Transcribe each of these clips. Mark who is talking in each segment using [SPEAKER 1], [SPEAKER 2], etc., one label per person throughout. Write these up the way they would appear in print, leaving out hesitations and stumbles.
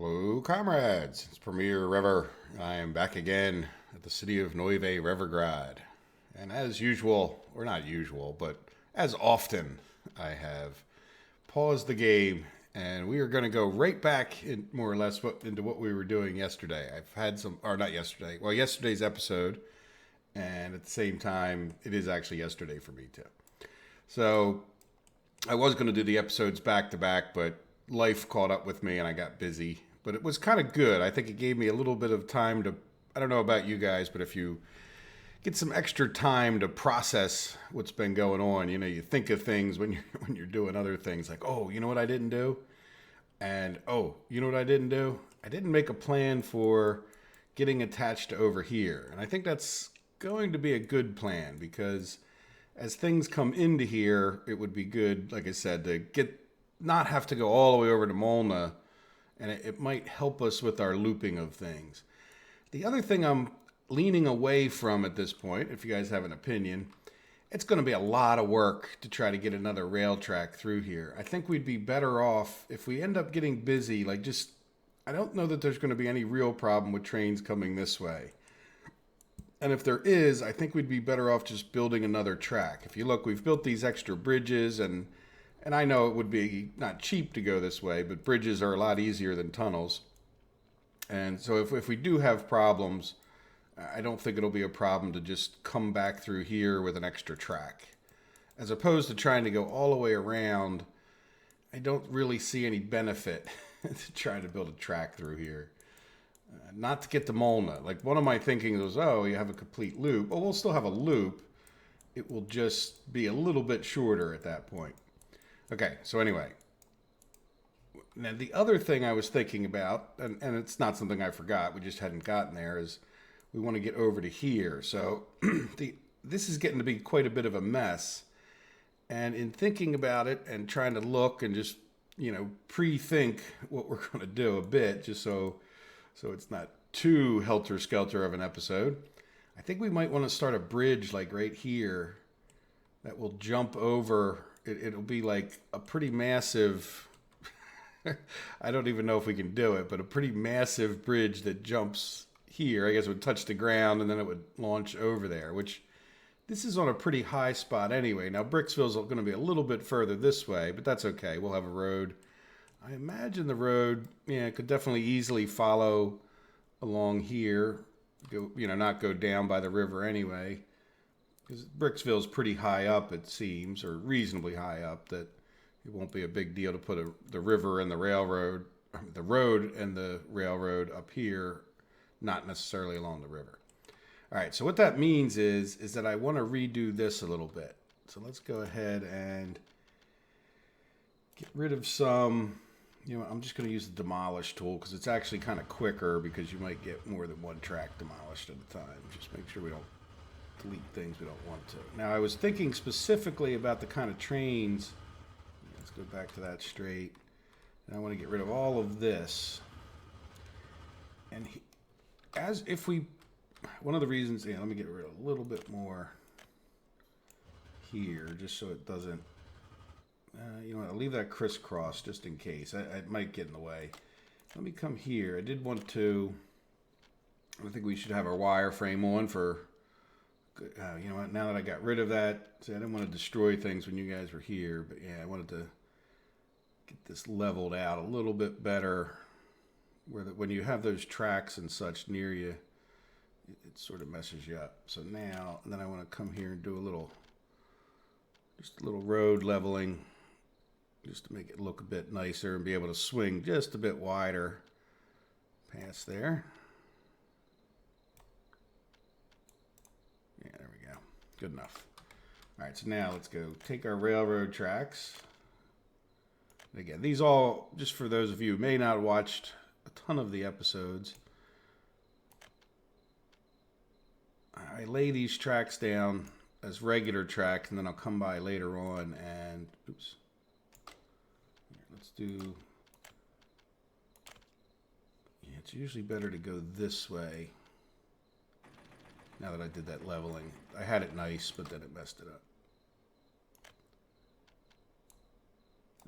[SPEAKER 1] Hello, comrades. It's Premier Rever. I am back again at the city of Neuve Revergrad. And as usual, or not usual, but as often, I have paused the game and we are going to go right back in more or less into what we were doing yesterday. I've had some, or not yesterday, well, yesterday's episode, and at the same time, it is actually yesterday for me too. So I was going to do the episodes back to back, but life caught up with me and I got busy. But it was kind of good. I think it gave me a little bit of time to, I don't know about you guys, but if you get some extra time to process what's been going on, you think of things when you're when you're doing other things like, oh, you know what I didn't do? And oh, you know what I didn't do? I didn't make a plan for getting attached to over here. And I think that's going to be a good plan because as things come into here, it would be good, like I said, to get not have to go all the way over to Molna, and it might help us with our looping of things. The other thing I'm leaning away from at this point, if you guys have an opinion, it's going to be a lot of work to try to get another rail track through here. I think we'd be better off if we end up getting busy, like just, I don't know that there's going to be any real problem with trains coming this way. And if there is, I think we'd be better off just building another track. If you look, we've built these extra bridges, and I know it would be not cheap to go this way, but bridges are a lot easier than tunnels. And so if we do have problems, I don't think it'll be a problem to just come back through here with an extra track. As opposed to trying to go all the way around, I don't really see any benefit to trying to build a track through here. Not to get to Molna. Like one of my thinking was, oh, you have a complete loop. Well, we'll still have a loop. It will just be a little bit shorter at that point. Okay, so anyway. Now, the other thing I was thinking about, and it's not something I forgot, we just hadn't gotten there, is we want to get over to here. So this is getting to be quite a bit of a mess. And in thinking about it and trying to look and just, pre-think what we're going to do a bit, just so it's not too helter-skelter of an episode, I think we might want to start a bridge like right here that will jump over. It'll be like a pretty massive, I don't even know if we can do it, but a pretty massive bridge that jumps here. I guess it would touch the ground and then it would launch over there, which this is on a pretty high spot anyway. Now, Bricksville's going to be a little bit further this way, but that's okay. We'll have a road. I imagine the road, could definitely easily follow along here, not go down by the river anyway. Because Bricksville's pretty high up, it seems, or reasonably high up, that it won't be a big deal to put the river and the railroad, the road and the railroad up here, not necessarily along the river. All right, so what that means is that I want to redo this a little bit. So let's go ahead and get rid of some. I'm just going to use the demolish tool because it's actually kind of quicker because you might get more than one track demolished at a time. Just make sure we don't delete things we don't want to. Now, I was thinking specifically about the kind of trains. Let's go back to that straight. And I want to get rid of all of this. And one of the reasons, let me get rid of a little bit more here just so it doesn't, I'll leave that crisscross just in case. I might get in the way. Let me come here. I think we should have our wireframe on for, now that I got rid of that, see, I didn't want to destroy things when you guys were here, but I wanted to get this leveled out a little bit better where when you have those tracks and such near you, it sort of messes you up. So now, and then I want to come here and do just a little road leveling, just to make it look a bit nicer and be able to swing just a bit wider past there. Yeah, there we go. Good enough. All right, so now let's go take our railroad tracks. And again, these all, just for those of you who may not have watched a ton of the episodes, I lay these tracks down as regular tracks, and then I'll come by later on and, oops. Let's do, it's usually better to go this way. Now that I did that leveling, I had it nice, but then it messed it up.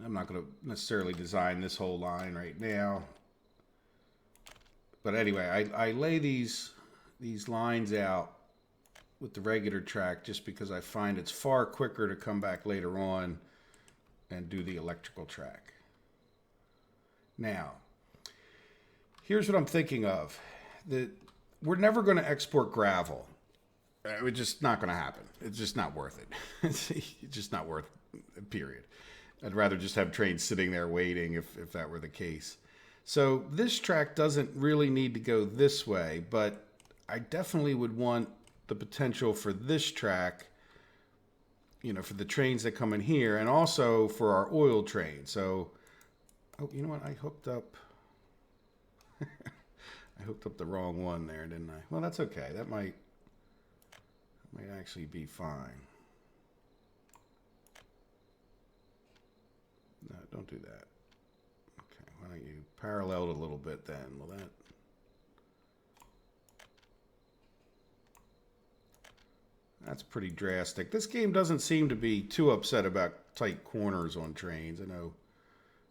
[SPEAKER 1] I'm not going to necessarily design this whole line right now. But anyway, I lay these lines out with the regular track just because I find it's far quicker to come back later on and do the electrical track. Now, here's what I'm thinking of. We're never going to export gravel. It's just not going to happen. It's just not worth it. It's just not worth it, period. I'd rather just have trains sitting there waiting if that were the case. So this track doesn't really need to go this way, but I definitely would want the potential for this track, you know, for the trains that come in here, and also for our oil train. So, oh, you know what? I hooked up the wrong one there, didn't I? Well, that's okay. That might actually be fine. No, don't do that. Okay, why don't you parallel it a little bit then? Will that... That's pretty drastic. This game doesn't seem to be too upset about tight corners on trains. I know.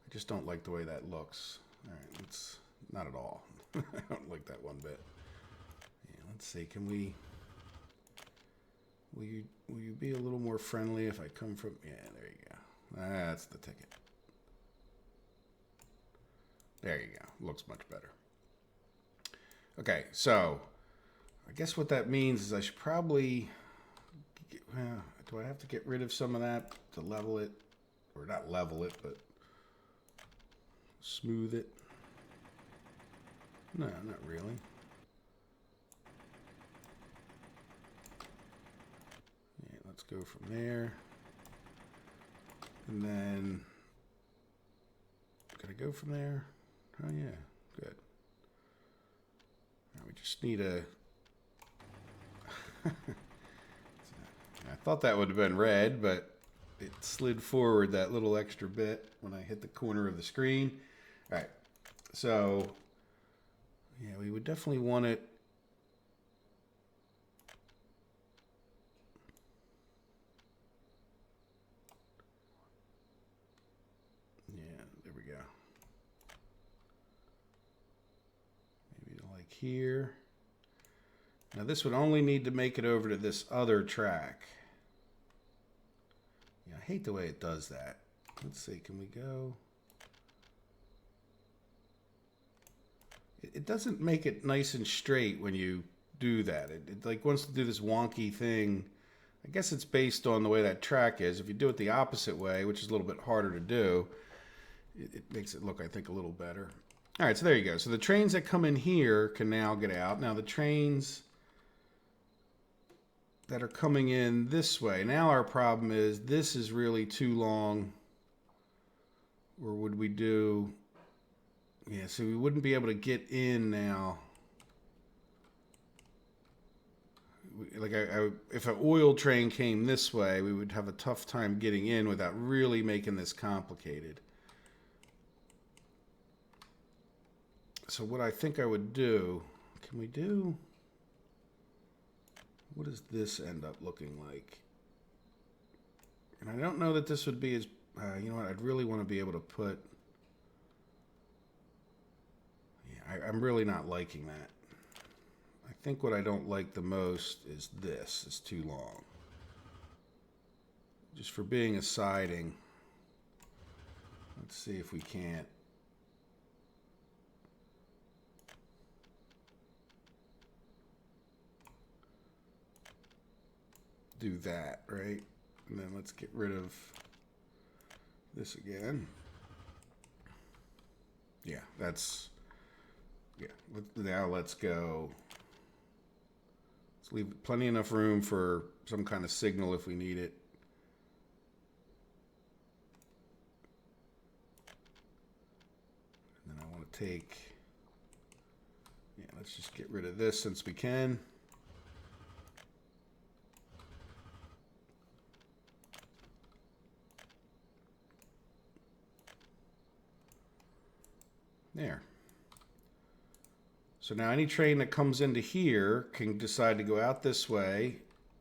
[SPEAKER 1] I just don't like the way that looks. All right, it's not at all. I don't like that one bit. Yeah, let's see. Can we... Will you be a little more friendly if I come from... Yeah, there you go. That's the ticket. There you go. Looks much better. Okay, so I guess what that means is I should probably... do I have to get rid of some of that to level it? Or not level it, but smooth it? No, not really. Yeah, let's go from there. And then, can I go from there? Oh yeah, good. Now we just need a... I thought that would have been red, but it slid forward that little extra bit when I hit the corner of the screen. All right, so yeah, we would definitely want it. Yeah, there we go. Maybe like here. Now this would only need to make it over to this other track. Yeah, I hate the way it does that. Let's see, can we go? It doesn't make it nice and straight when you do that. It like wants to do this wonky thing. I guess it's based on the way that track is. If you do it the opposite way, which is a little bit harder to do, it makes it look, I think, a little better. All right, so there you go. So the trains that come in here can now get out. Now the trains that are coming in this way. Now our problem is this is really too long. Or would we do... Yeah, so we wouldn't be able to get in now. Like if an oil train came this way, we would have a tough time getting in without really making this complicated. So what I think I would do, can we do... What does this end up looking like? And I don't know that this would be as... you know what? I'd really want to be able to put... Yeah, I'm really not liking that. I think what I don't like the most is this. It's too long. Just for being a siding. Let's see if we can't... do that, right? And then let's get rid of this again. Yeah, that's... Yeah, now let's go. Let's leave plenty enough room for some kind of signal if we need it. And then I want to take... Yeah, let's just get rid of this since we can. There. So now any train that comes into here can decide to go out this way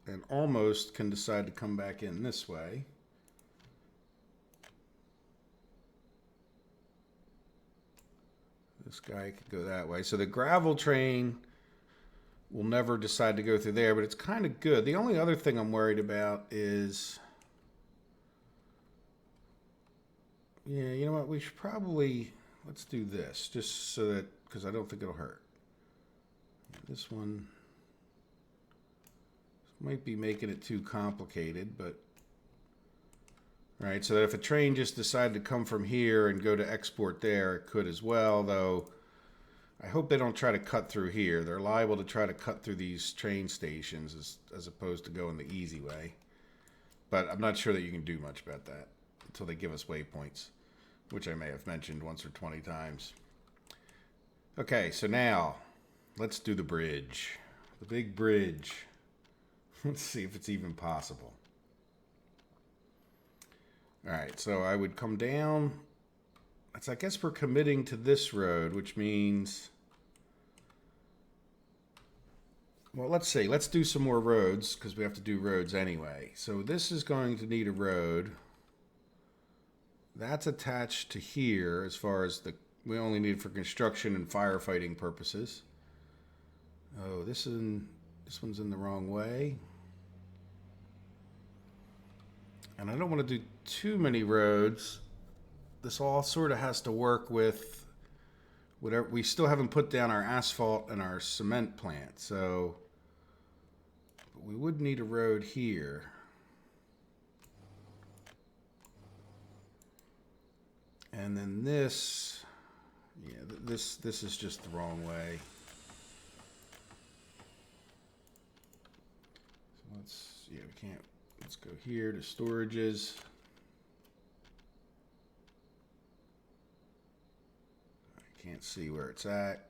[SPEAKER 1] and almost can decide to come back in this way. This guy could go that way. So the gravel train will never decide to go through there, but it's kind of good. The only other thing I'm worried about is... Yeah, you know what? We should probably... Let's do this, just so that... Because I don't think it'll hurt. This one... Might be making it too complicated, but... Right, so that if a train just decided to come from here and go to export there, it could as well, though I hope they don't try to cut through here. They're liable to try to cut through these train stations as opposed to going the easy way. But I'm not sure that you can do much about that until they give us waypoints, which I may have mentioned once or 20 times. Okay, so now let's do the bridge. The big bridge. Let's see if it's even possible. All right, so I would come down. I guess we're committing to this road, which means... Well, let's see. Let's do some more roads, because we have to do roads anyway. So this is going to need a road. That's attached to here as far as the... We only need it for construction and firefighting purposes. Oh, this one's in the wrong way. And I don't want to do too many roads. This all sort of has to work with whatever. We still haven't put down our asphalt and our cement plant, so but we would need a road here. And then this, yeah, this is just the wrong way. So we can't. Let's go here to storages. I can't see where it's at.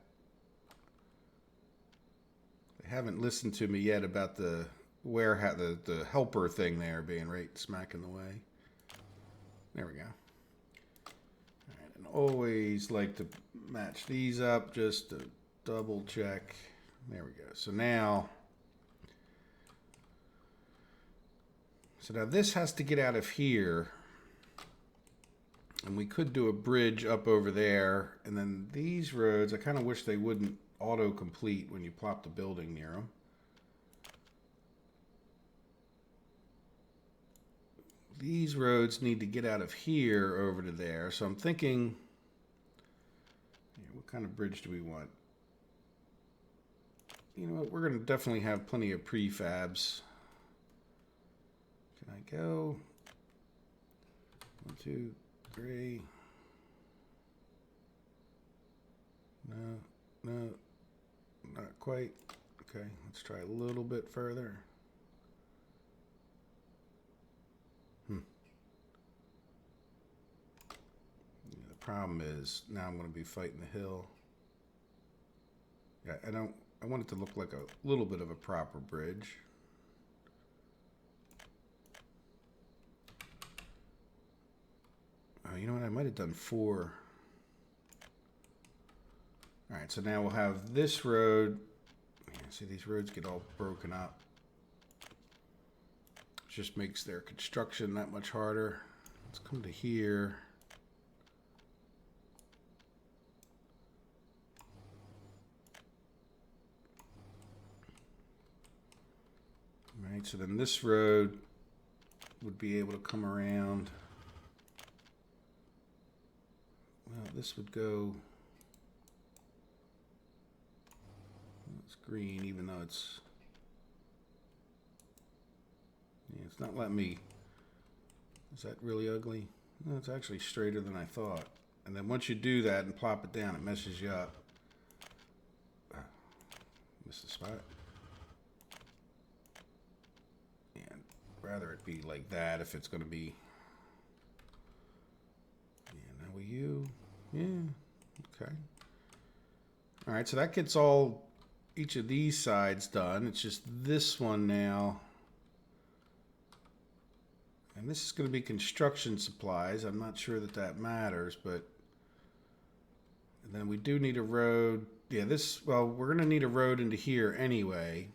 [SPEAKER 1] They haven't listened to me yet about the warehouse, the helper thing there being right smack in the way. There we go. All right, and always like to match these up just to double check. There we go. So now this has to get out of here, and we could do a bridge up over there, and then these roads, I kind of wish they wouldn't auto-complete when you plop the building near them. These roads need to get out of here over to there, so I'm thinking, what kind of bridge do we want? You know what, we're going to definitely have plenty of prefabs. Can I go? 1, 2, 3. No, not quite. Okay, let's try a little bit further. Yeah, the problem is now I'm going to be fighting the hill. Yeah, I want it to look like a little bit of a proper bridge. Oh, you know what? I might have done 4. All right, so now we'll have this road. Yeah, see, these roads get all broken up. It just makes their construction that much harder. Let's come to here. All right, so then this road would be able to come around. Well, this would go, it's green, even though it's not letting me, is that really ugly? No, it's actually straighter than I thought. And then once you do that and plop it down, it messes you up. Missed the spot. And rather it be like that if it's going to be, yeah, now you. Yeah, okay. All right, so that gets each of these sides done. It's just this one now. And this is going to be construction supplies. I'm not sure that matters, but and then we do need a road. Yeah, well, we're going to need a road into here anyway.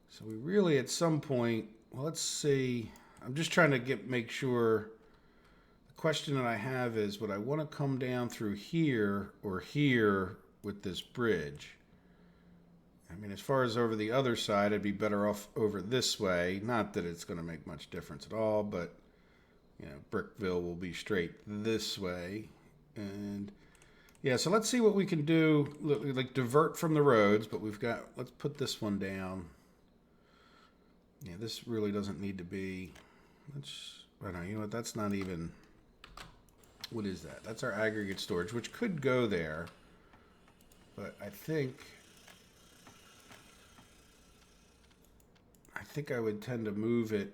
[SPEAKER 1] So we really, at some point, well, let's see. I'm just trying to make sure. The question that I have is, would I want to come down through here or here with this bridge? I mean, as far as over the other side, I'd be better off over this way. Not that it's going to make much difference at all, but, you know, Brickville will be straight this way. And, yeah, so let's see what we can do. Like, divert from the roads, but we've got, let's put this one down. Yeah, this really doesn't need to be, I don't know, you know what, that's not even, what is that? That's our aggregate storage, which could go there. But I think I would tend to move it.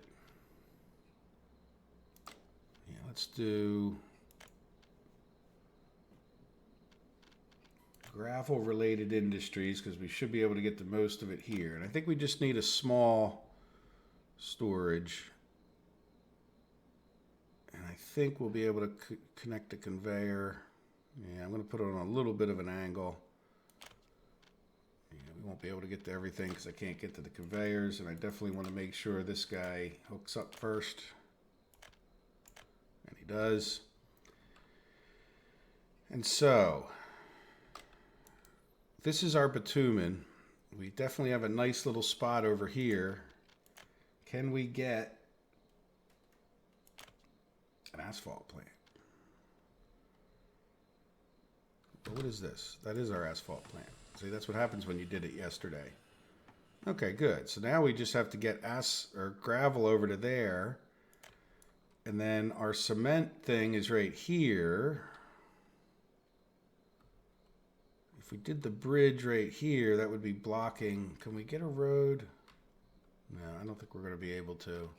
[SPEAKER 1] Yeah, let's do gravel related industries because we should be able to get the most of it here. And I think we just need a small storage. And I think we'll be able to connect the conveyor. Yeah, I'm going to put it on a little bit of an angle. We won't be able to get to everything because I can't get to the conveyors, and I definitely want to make sure this guy hooks up first. And he does. And so, this is our bitumen. We definitely have a nice little spot over here. Can we get an asphalt plant? But what is this? That is our asphalt plant. See, that's what happens when you did it yesterday. Okay, good. So now we just have to get gravel over to there. And then our cement thing is right here. If we did the bridge right here, that would be blocking. Can we get a road? No, I don't think we're going to be able to.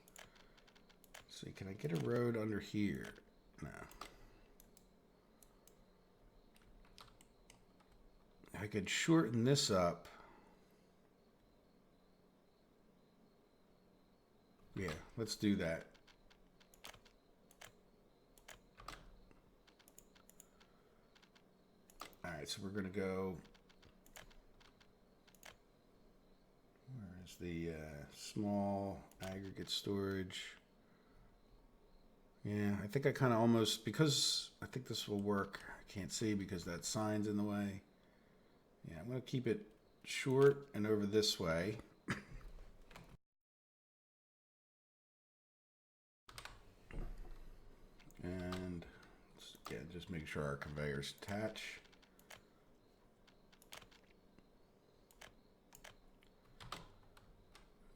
[SPEAKER 1] Let's see, can I get a road under here? No. I could shorten this up. Yeah, let's do that. All right, so we're going to go. Where's the small aggregate storage? Yeah, I think I kind of almost, because I think this will work. I can't see because that sign's in the way. Yeah, I'm going to keep it short and over this way. And again, just make sure our conveyors attach.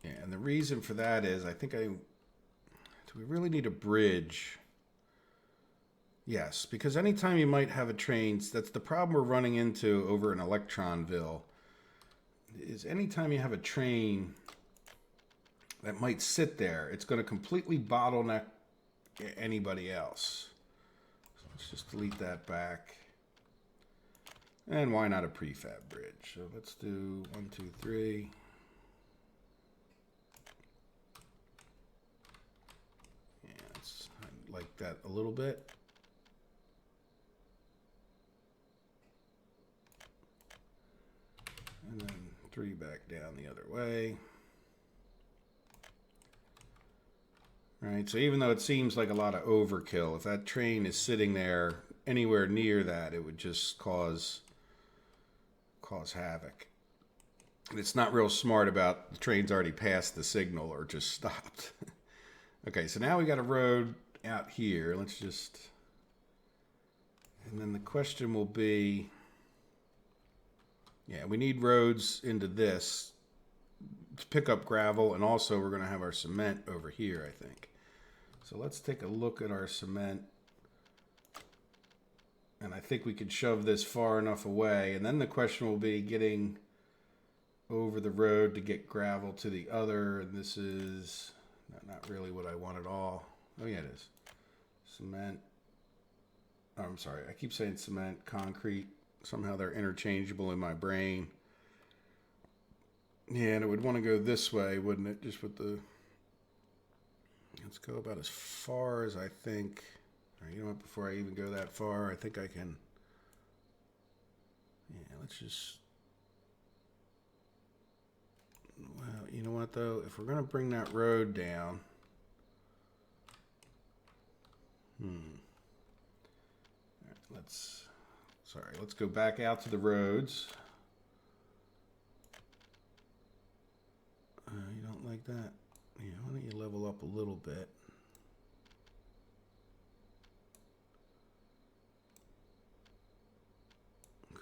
[SPEAKER 1] Yeah, and the reason for that is do we really need a bridge? Yes, because anytime you might have a train, that's the problem we're running into over in Electronville, is anytime you have a train that might sit there, it's going to completely bottleneck anybody else. So let's just delete that back. And why not a prefab bridge? So let's do 1, 2, 3. Yeah, it's like that a little bit. And then 3 back down the other way. All right, so even though it seems like a lot of overkill, if that train is sitting there anywhere near that, it would just cause havoc. And it's not real smart about the train's already passed the signal or just stopped. Okay, so now we got a road out here. Let's just, and then the question will be, yeah, we need roads into this to pick up gravel, and also we're going to have our cement over here, I think. So let's take a look at our cement. And I think we could shove this far enough away. And then the question will be getting over the road to get gravel to the other. And this is not really what I want at all. Oh, yeah, it is. Cement. Oh, I'm sorry. I keep saying cement, concrete. Somehow they're interchangeable in my brain. Yeah, and it would want to go this way, wouldn't it? Just with the... Let's go about as far as I think... You know what, before I even go that far, I think I can... Yeah, let's just... Well, you know what, though? If we're going to bring that road down... let's go back out to the roads. You don't like that? Yeah, why don't you level up a little bit?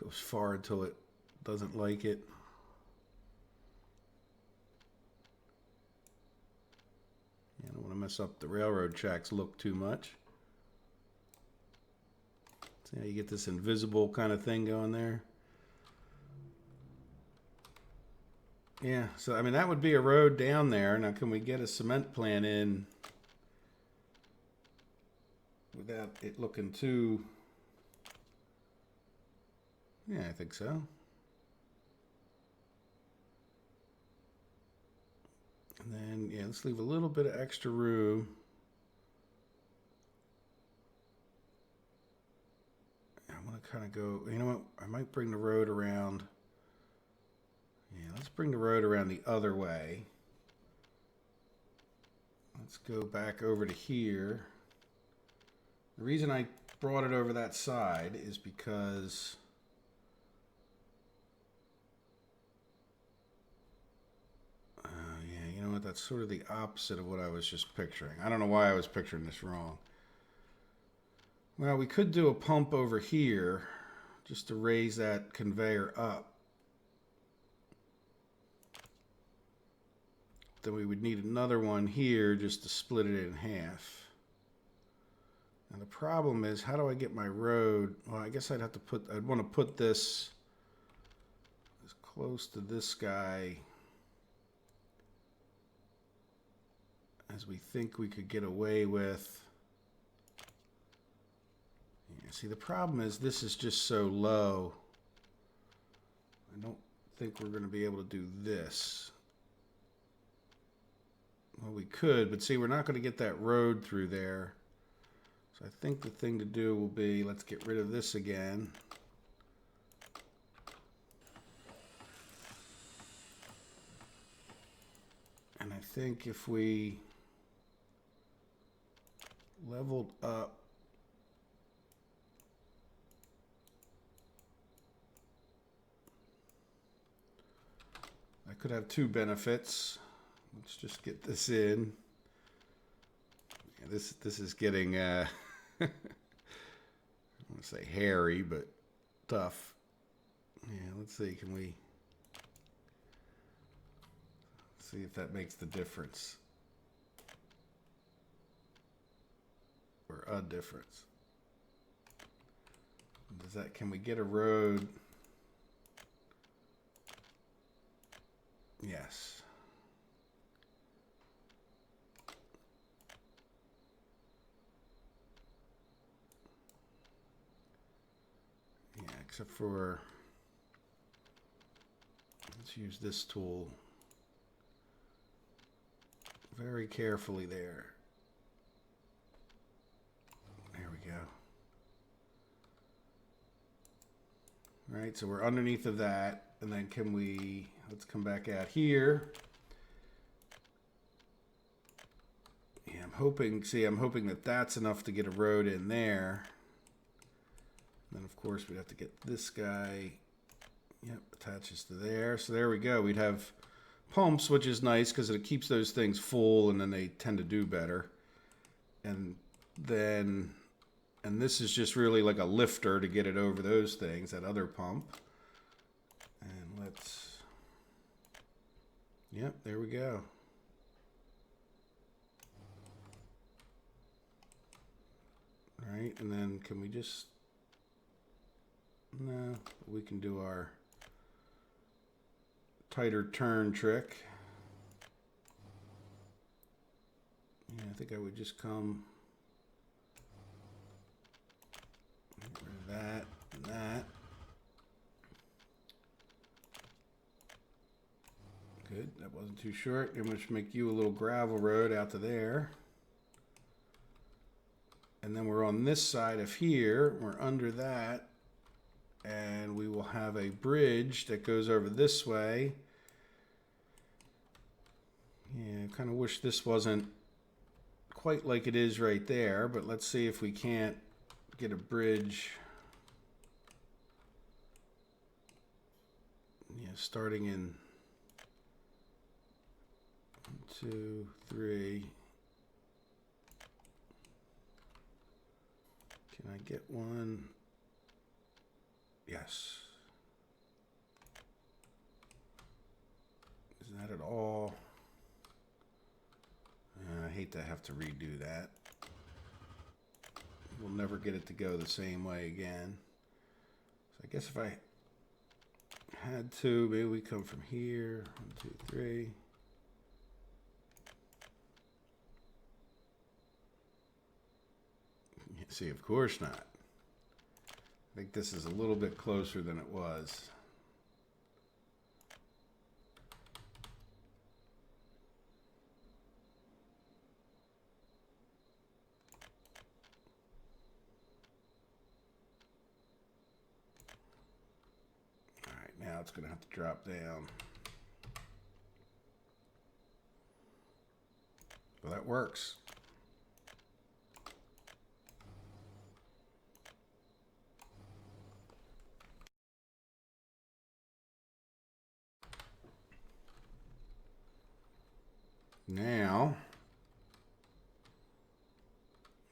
[SPEAKER 1] Goes far until it doesn't like it. I don't want to mess up the railroad tracks look too much. See how you get this invisible kind of thing going there? Yeah, so I mean that would be a road down there. Now can we get a cement plant in without it looking too... Yeah, I think so. And then, yeah, let's leave a little bit of extra room. I'm going to kind of go, you know what? I might bring the road around. Yeah, let's bring the road around the other way. Let's go back over to here. The reason I brought it over that side is because... you know what, that's sort of the opposite of what I was just picturing. I don't know why I was picturing this wrong. Well, we could do a pump over here just to raise that conveyor up. Then we would need another one here just to split it in half. And the problem is, how do I get my road? Well, I guess I'd want to put this as close to this guy as we think we could get away with. Yeah, see, the problem is this is just so low. I don't think we're going to be able to do this. Well, we could, but see, we're not going to get that road through there. So I think the thing to do will be, let's get rid of this again. And I think if we leveled up I could have two benefits. Let's just get this in. Yeah, this is getting I don't want to say hairy, but tough. Yeah, let's see, can we see if that makes the difference? Or a difference. Does that, can we get a road? Yes. Yeah, except for, let's use this tool very carefully there. There we go. All right, so we're underneath of that, and then can we, let's come back out here. Yeah, I'm hoping that that's enough to get a road in there. And then of course we'd have to get this guy, yep, attaches to there. So there we go. We'd have pumps, which is nice because it keeps those things full and then they tend to do better. And then, and this is just really like a lifter to get it over those things, that other pump. And let's, yep, there we go. All right, and then can we just, no, we can do our tighter turn trick. Yeah, I think I would just come, get rid of that and that. Good, that wasn't too short. I'm going to make you a little gravel road out to there. And then we're on this side of here, we're under that. And we will have a bridge that goes over this way. Yeah, I kind of wish this wasn't quite like it is right there, but let's see if we can't get a bridge. starting in 1, 2, 3. Can I get one? Yes. Is that at all? I hate to have to redo that. We'll never get it to go the same way again. So I guess if I had to, maybe we come from here. 1, 2, 3. See, of course not. I think this is a little bit closer than it was. All right, now it's going to have to drop down. Well, that works. Now,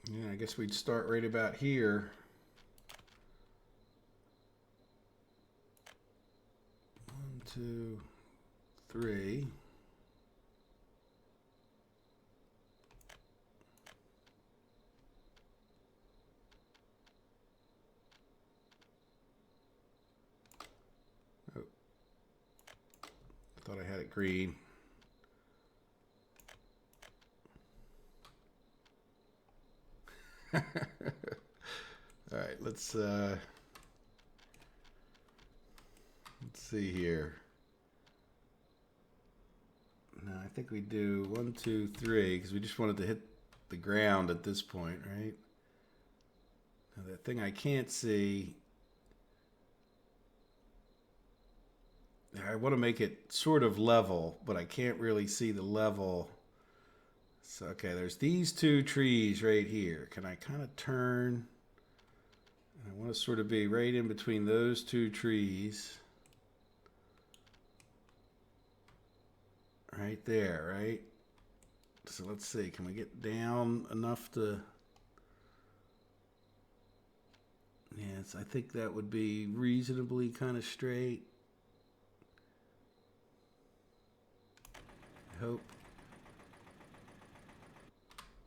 [SPEAKER 1] yeah, I guess we'd start right about here. 1, 2, 3. Oh, thought I had it green. All right, let's see here. No, I think we do 1, 2, 3 because we just wanted to hit the ground at this point, right? Now, that thing I can't see, I want to make it sort of level, but I can't really see the level. So, okay, there's these 2 trees right here. Can I kind of turn? I want to sort of be right in between those 2 trees. Right there, right? So let's see, can we get down enough to... Yes, I think that would be reasonably kind of straight. I hope.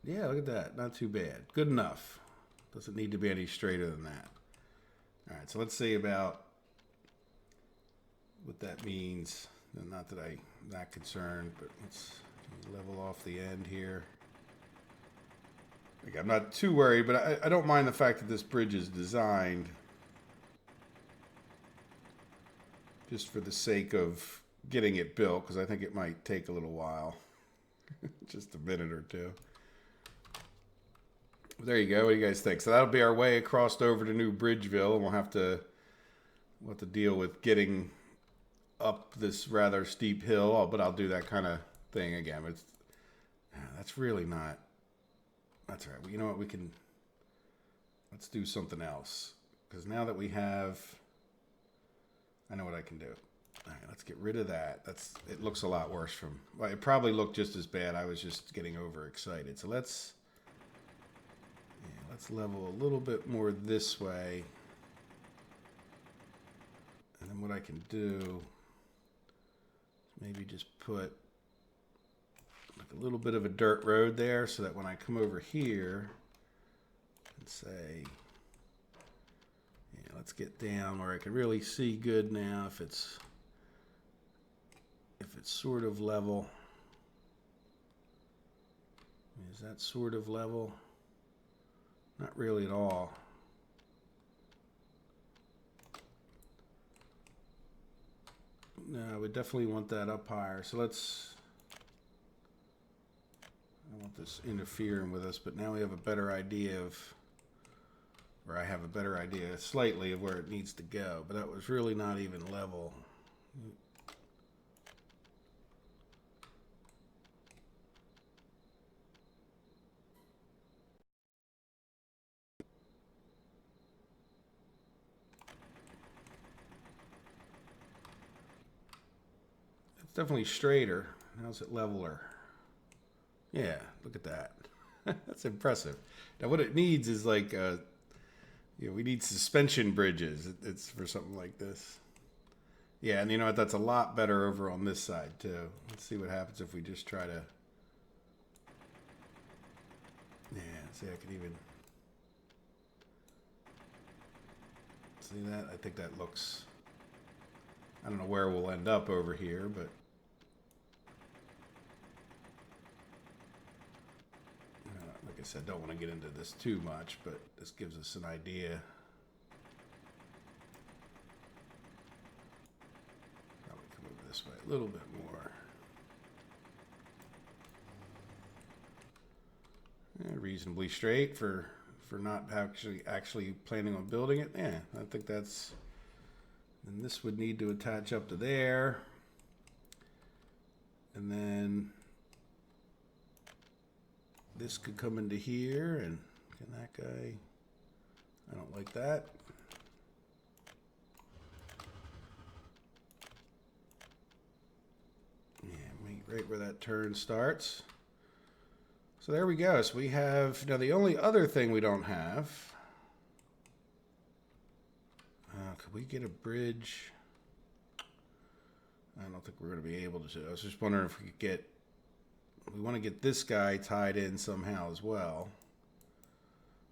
[SPEAKER 1] Yeah, look at that. Not too bad. Good enough. Doesn't need to be any straighter than that. All right, so let's see about what that means. Not that I'm that concerned, but let's level off the end here. Like, I'm not too worried, but I don't mind the fact that this bridge is designed just for the sake of getting it built, because I think it might take a little while. Just a minute or two. There you go. What do you guys think? So that'll be our way across over to New Bridgeville, and we'll have to deal with getting up this rather steep hill. But I'll do that kind of thing again. But that's really not. That's all right. Well, you know what? Let's do something else. Because now that we have, I know what I can do. All right, let's get rid of that. It looks a lot worse from. Well, it probably looked just as bad. I was just getting overexcited. So let's level a little bit more this way. And then what I can do is maybe just put like a little bit of a dirt road there so that when I come over here and say, yeah, let's get down where I can really see good now if it's sort of level. Is that sort of level? Not really at all. No, we definitely want that up higher. So I don't want this interfering with us, but now we have a better idea of, or I have a better idea slightly of where it needs to go, but that was really not even level. It's definitely straighter. How's it leveler? Yeah, look at that. That's impressive. Now what it needs is like, we need suspension bridges. It's for something like this. Yeah, and you know what? That's a lot better over on this side too. Let's see what happens if we just try to. Yeah, see, I could even. See that? I think that looks. I don't know where we'll end up over here, but. Like I said, don't want to get into this too much, but this gives us an idea. Probably come over this way a little bit more. Yeah, reasonably straight for not actually planning on building it. Yeah, I think that's. And this would need to attach up to there, and then. This could come into here, and can that guy? I don't like that. Yeah, meet right where that turn starts. So there we go. So we have, now the only other thing we don't have, could we get a bridge? I don't think we're going to be able to. I was just wondering if we could get, we want to get this guy tied in somehow as well.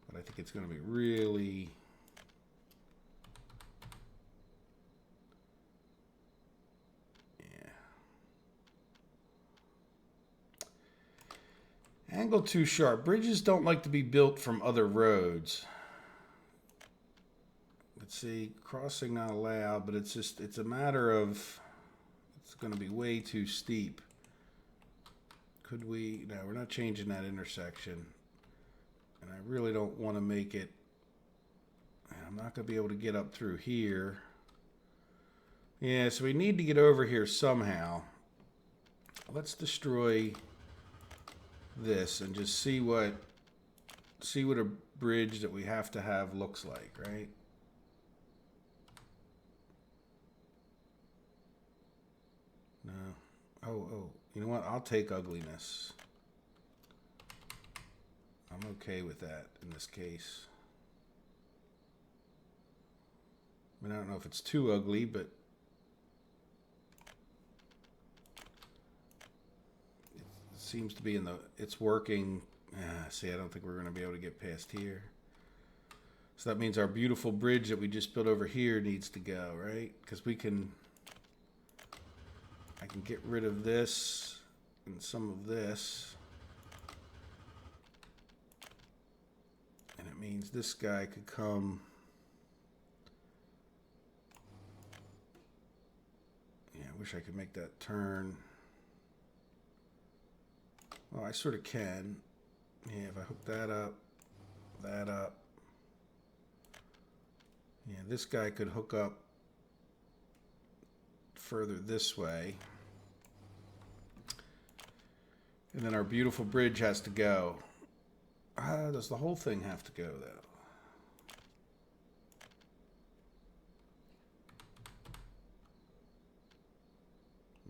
[SPEAKER 1] But I think it's going to be really... Yeah. Angle too sharp. Bridges don't like to be built from other roads. Let's see, crossing not allowed, but it's just, it's a matter of, it's going to be way too steep. Could we, no, we're not changing that intersection. And I really don't want to make it, I'm not going to be able to get up through here. Yeah, so we need to get over here somehow. Let's destroy this and just see what a bridge that we have to have looks like, right? No. Oh, you know what? I'll take ugliness. I'm okay with that in this case. I mean, I don't know if it's too ugly, but it seems to be in the, it's working. See, I don't think we're going to be able to get past here. So that means our beautiful bridge that we just built over here needs to go, right? Because we can, I can get rid of this and some of this. And it means this guy could come. Yeah, I wish I could make that turn. Well, I sort of can. Yeah, if I hook that up, that up. Yeah, this guy could hook up further this way. And then our beautiful bridge has to go. Does the whole thing have to go, though?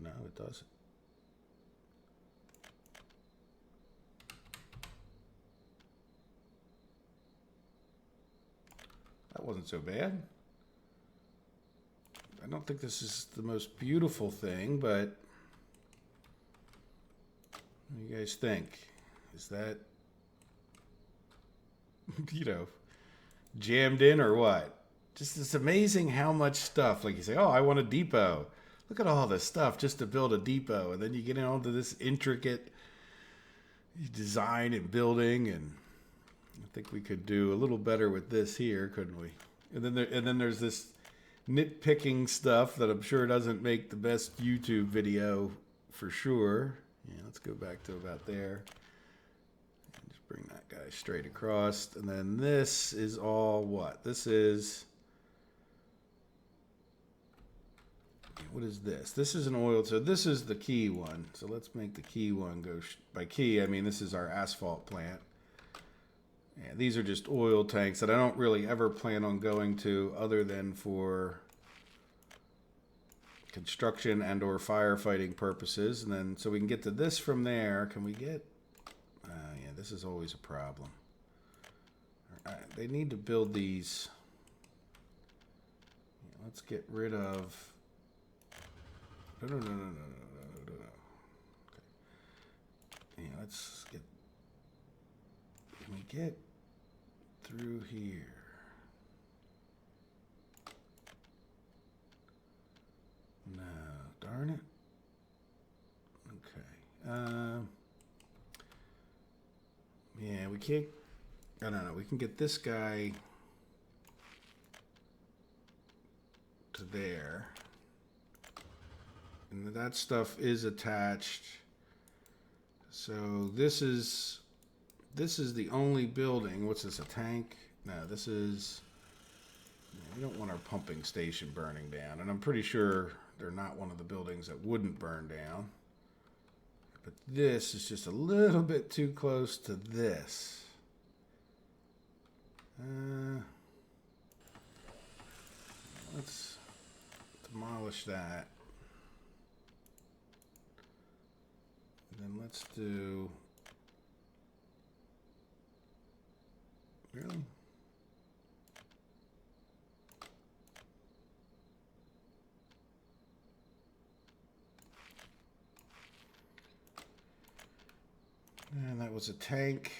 [SPEAKER 1] No, it doesn't. That wasn't so bad. I don't think this is the most beautiful thing, but what do you guys think? Is that, you know, jammed in or what? Just it's amazing how much stuff, like you say, oh, I want a depot. Look at all this stuff just to build a depot. And then you get into this intricate design and building, and I think we could do a little better with this here, couldn't we? And then there's this nitpicking stuff that I'm sure doesn't make the best YouTube video for sure. Yeah, let's go back to about there. And just bring that guy straight across. And then this is all what? This is, what is this? This is an oil, so this is the key one. So let's make the key one go, by key, I mean this is our asphalt plant. Yeah, these are just oil tanks that I don't really ever plan on going to other than for construction and or firefighting purposes. And then so we can get to this from there. Can we get... yeah, this is always a problem. They need to build these... Let's get rid of... No. Okay. Yeah, let's get... Can we get through here? No, darn it. Okay. Yeah, we can't... I don't know. We can get this guy to there. And that stuff is attached. So this is the only building. What's this, a tank? No, this is... We don't want our pumping station burning down. And I'm pretty sure they're not one of the buildings that wouldn't burn down. But this is just a little bit too close to this. Let's demolish that. And then let's do... Really? And that was a tank.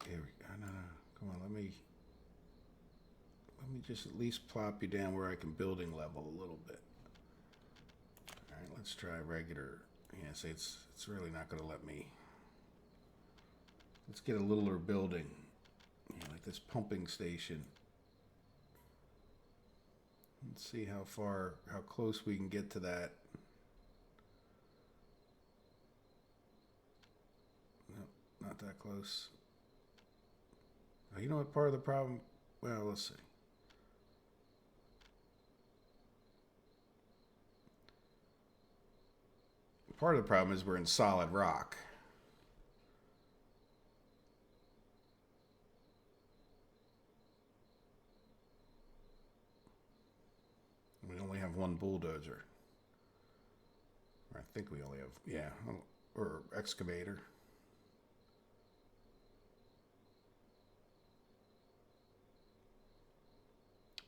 [SPEAKER 1] Here we go. No. Come on, let me just at least plop you down where I can building level a little bit. All right, let's try regular. Yeah, see, it's really not going to let me. Let's get a littler building, like this pumping station. Let's see how close we can get to that. Nope, not that close. You know what part of the problem? Well, let's see. Part of the problem is we're in solid rock. We only have one bulldozer. Or I think we only have, yeah, or excavator.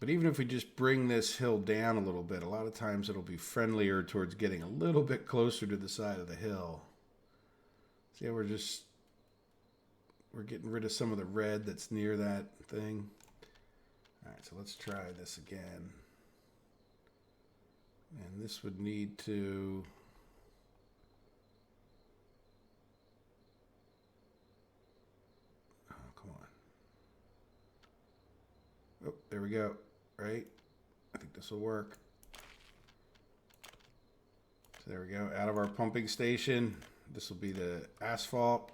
[SPEAKER 1] But even if we just bring this hill down a little bit, a lot of times it'll be friendlier towards getting a little bit closer to the side of the hill. See how we're getting rid of some of the red that's near that thing. All right, so let's try this again. And this would need to... Oh, come on. Oh, there we go. Right? I think this will work. So there we go. Out of our pumping station. This will be the asphalt.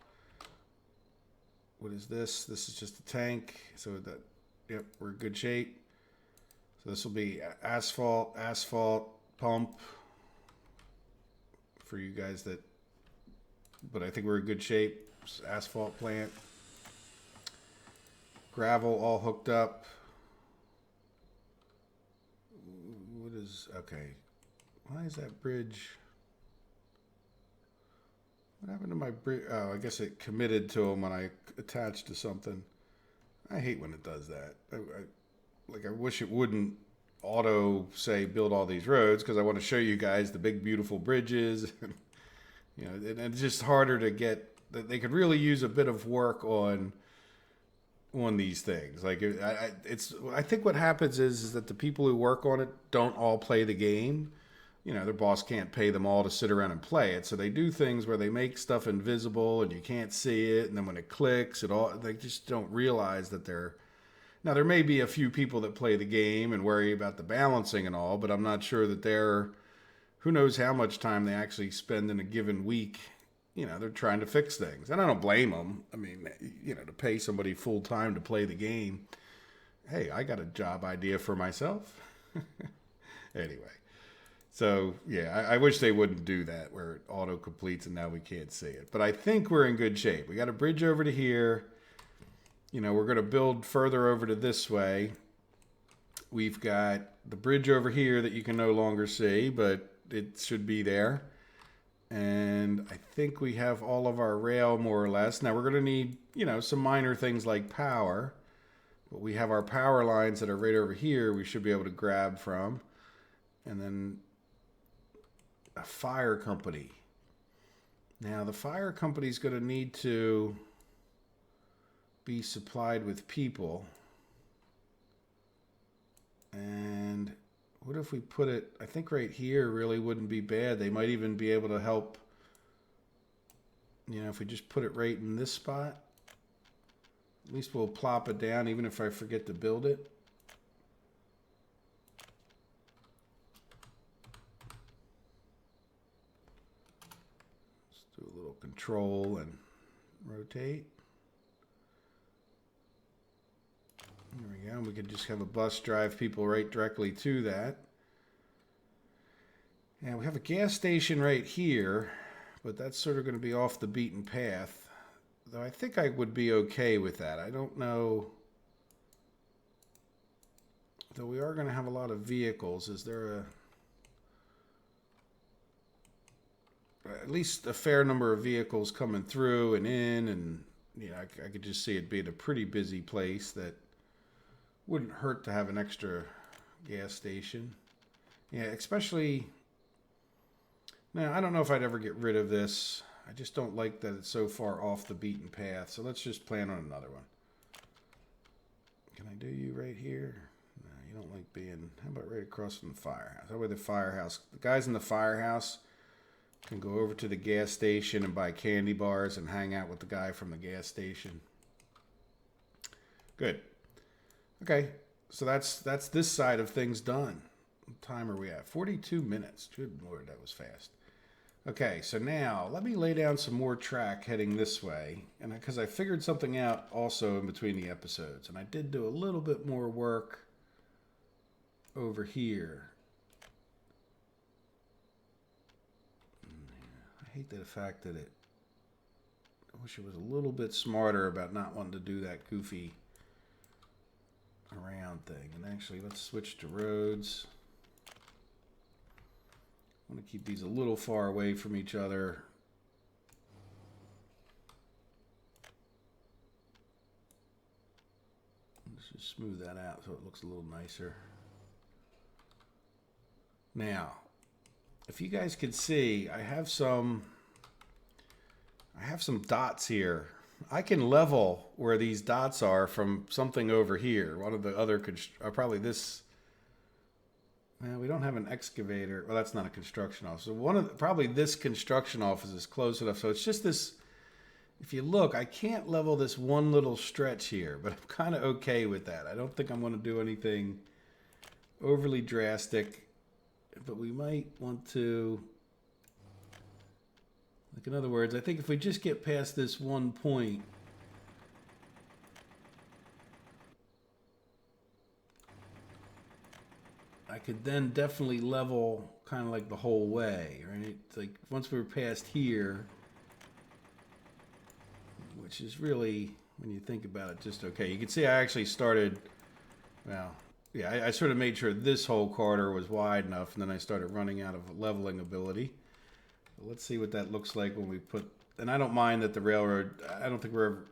[SPEAKER 1] What is this? This is just a tank. So that, yep, we're in good shape. So this will be asphalt, pump for you guys that, but I think we're in good shape. Asphalt plant. Gravel all hooked up. Okay, why is that bridge? What happened to my bridge? Oh, I guess it committed to them when I attached to something. I hate when it does that. I wish it wouldn't auto say build all these roads, because I want to show you guys the big beautiful bridges. And it's just harder to get. They could really use a bit of work on these things. Like I think what happens is that the people who work on it don't all play the game. Their boss can't pay them all to sit around and play it, so they do things where they make stuff invisible and you can't see it, and then when it clicks, they just don't realize that they're... Now there may be a few people that play the game and worry about the balancing and all, but I'm not sure that they're... Who knows how much time they actually spend in a given week. They're trying to fix things. And I don't blame them. I mean, to pay somebody full time to play the game. Hey, I got a job idea for myself. Anyway. So, yeah, I wish they wouldn't do that where it auto completes and now we can't see it. But I think we're in good shape. We got a bridge over to here. We're going to build further over to this way. We've got the bridge over here that you can no longer see, but it should be there. And I think we have all of our rail more or less. Now we're going to need, you know, some minor things like power. But we have our power lines that are right over here we should be able to grab from. And then a fire company. Now the fire company is going to need to be supplied with people. And what if we put it, I think right here really wouldn't be bad. They might even be able to help, you know, if we just put it right in this spot. At least we'll plop it down even if I forget to build it. Let's do a little control and rotate. There we go. We could just have a bus drive people right directly to that. And we have a gas station right here, but that's sort of going to be off the beaten path. Though I think I would be okay with that. I don't know. Though we are going to have a lot of vehicles. Is there at least a fair number of vehicles coming through and in, and you know, I could just see it being a pretty busy place that wouldn't hurt to have an extra gas station. Yeah, especially now, I don't know if I'd ever get rid of this. I just don't like that it's so far off the beaten path. So let's just plan on another one. Can I do you right here? No, you don't like being... How about right across from the firehouse? That way the firehouse... The guys in the firehouse can go over to the gas station and buy candy bars and hang out with the guy from the gas station. Good. Okay, so that's this side of things done. What time are we at? 42 minutes. Good Lord, that was fast. Okay, so now let me lay down some more track heading this way, and because I figured something out also in between the episodes, and I did do a little bit more work over here. I hate the fact that I wish it was a little bit smarter about not wanting to do that goofy around thing. And actually, let's switch to roads. I want to keep these a little far away from each other. Let's just smooth that out so it looks a little nicer. Now, if you guys could see, I have some dots here. I can level where these dots are from something over here. One of the other, probably this. Well, we don't have an excavator. Well, that's not a construction office. So probably this construction office is close enough. So it's just this. If you look, I can't level this one little stretch here, but I'm kind of okay with that. I don't think I'm going to do anything overly drastic, but we might want to. Like, in other words, I think if we just get past this one point, I could then definitely level kind of like the whole way, right? It's like once we're past here, which is really, when you think about it, just okay. You can see I actually started, well, yeah, I sort of made sure this whole corridor was wide enough, and then I started running out of leveling ability. But let's see what that looks like when we put, and I don't mind that the railroad, I don't think we're ever,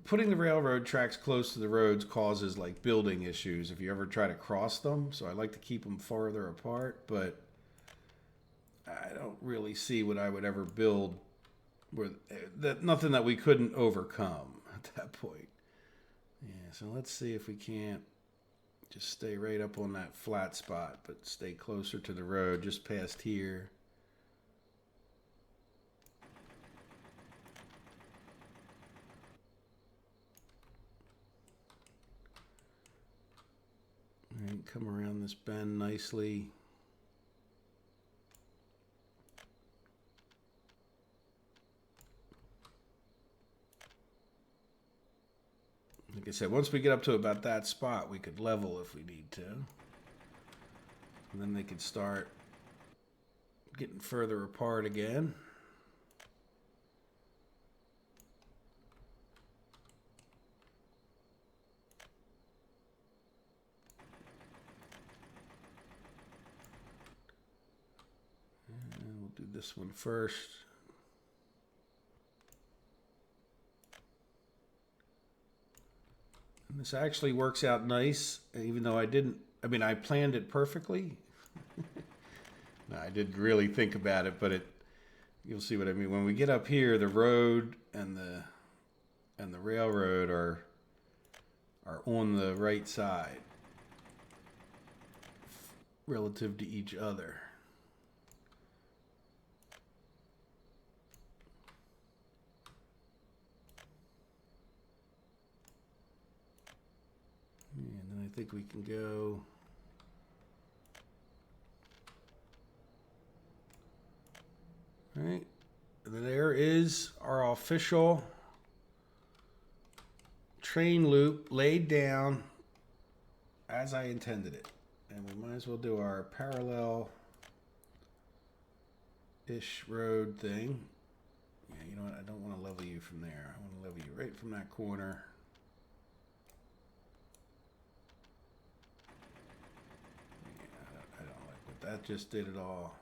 [SPEAKER 1] putting the railroad tracks close to the roads causes like building issues if you ever try to cross them. So I like to keep them farther apart, but I don't really see what I would ever build with that, nothing that we couldn't overcome at that point. Yeah, so let's see if we can't just stay right up on that flat spot, but stay closer to the road, just past here. All right, come around this bend nicely. Like I said, once we get up to about that spot, we could level if we need to. And then they could start getting further apart again. this one first. And this actually works out nice, even though I didn't, I mean, I planned it perfectly. No, I didn't really think about it, but you'll see what I mean. When we get up here, the road and the railroad are on the right side relative to each other. And then I think we can go. All right, and there is our official train loop laid down as I intended it. And we might as well do our parallel-ish road thing. Yeah, you know what? I don't want to level you from there. I want to level you right from that corner. Yeah, I don't like what that just did at all.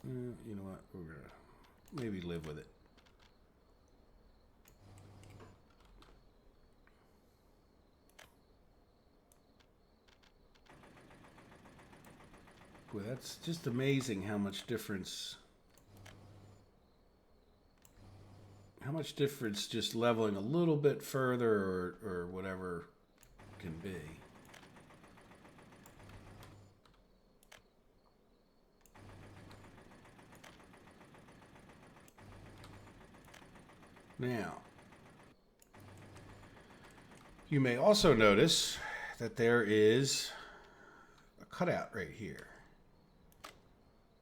[SPEAKER 1] You know what? We're going to maybe live with it. Boy, that's just amazing how much difference just leveling a little bit further or whatever can be. Now, you may also notice that there is a cutout right here.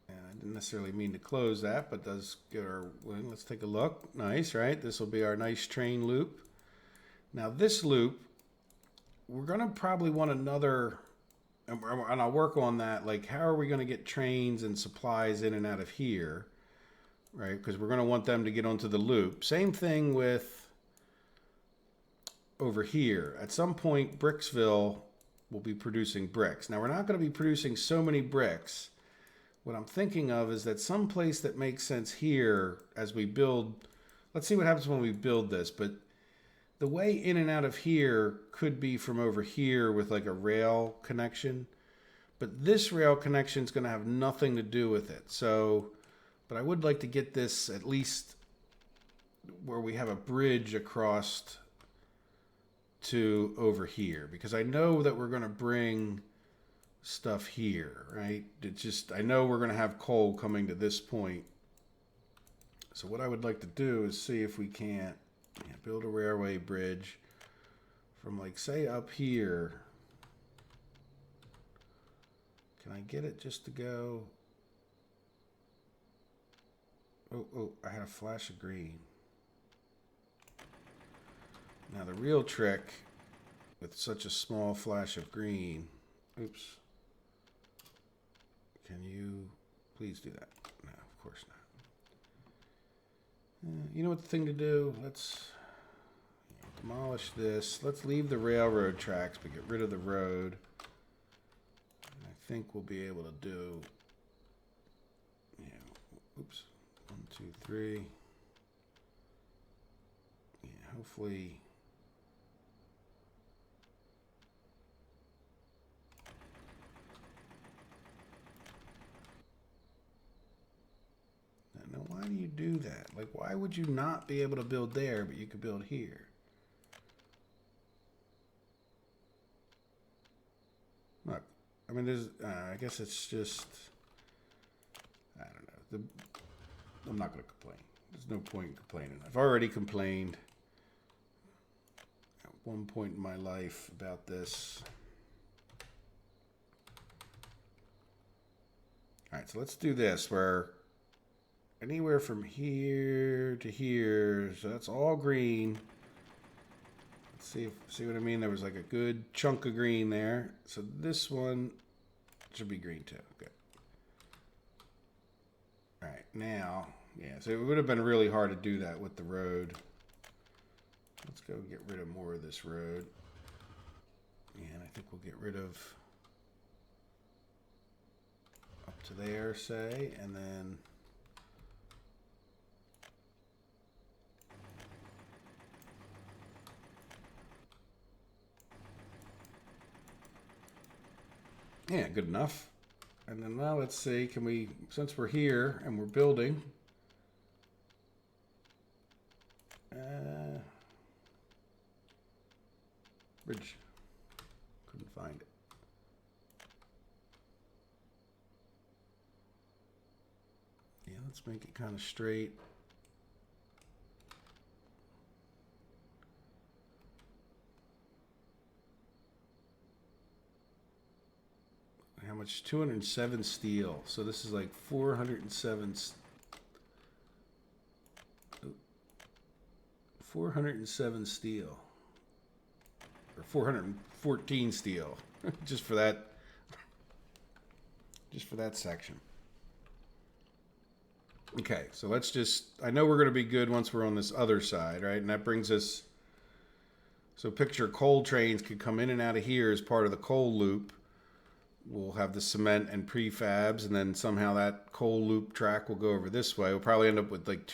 [SPEAKER 1] And I didn't necessarily mean to close that, but does get our wing. Let's take a look. Nice, right? This will be our nice train loop. Now this loop, we're going to probably want another, and I'll work on that. Like, how are we going to get trains and supplies in and out of here? Right, because we're going to want them to get onto the loop. Same thing with over here. At some point, Bricksville will be producing bricks. Now, we're not going to be producing so many bricks. What I'm thinking of is that some place that makes sense here as we build, let's see what happens when we build this, but the way in and out of here could be from over here with like a rail connection, but this rail connection is going to have nothing to do with it. So, but I would like to get this at least where we have a bridge across to over here, because I know that we're going to bring stuff here, right? It's just, I know we're going to have coal coming to this point. So what I would like to do is see if we can't build a railway bridge from, like, say up here. Can I get it just to go? Oh, I had a flash of green. Now the real trick with such a small flash of green, oops. Can you please do that? No, of course not. You know what the thing to do? Let's demolish this. Let's leave the railroad tracks, but get rid of the road. And I think we'll be able to do, oops. 1, 2, 3. Yeah, hopefully. Now, why do you do that? Like, why would you not be able to build there, but you could build here? Look, I mean, there's, I guess it's just, I don't know. I'm not going to complain. There's no point in complaining. I've already complained at one point in my life about this. All right, so let's do this where anywhere from here to here, so that's all green. Let's see what I mean? There was like a good chunk of green there. So this one should be green too. Okay. All right, now, yeah, so it would have been really hard to do that with the road. Let's go get rid of more of this road. And I think we'll get rid of to there, say, and then yeah, good enough. And then now let's see, can we, since we're here and we're building, bridge, couldn't find it. Yeah, let's make it kind of straight. How much? 207 steel. So this is like 407. 407 steel. Or 414 steel. just for that section. Okay, so let's just, I know we're going to be good once we're on this other side, right? And that brings us, so picture coal trains could come in and out of here as part of the coal loop. We'll have the cement and prefabs, and then somehow that coal loop track will go over this way. We'll probably end up with like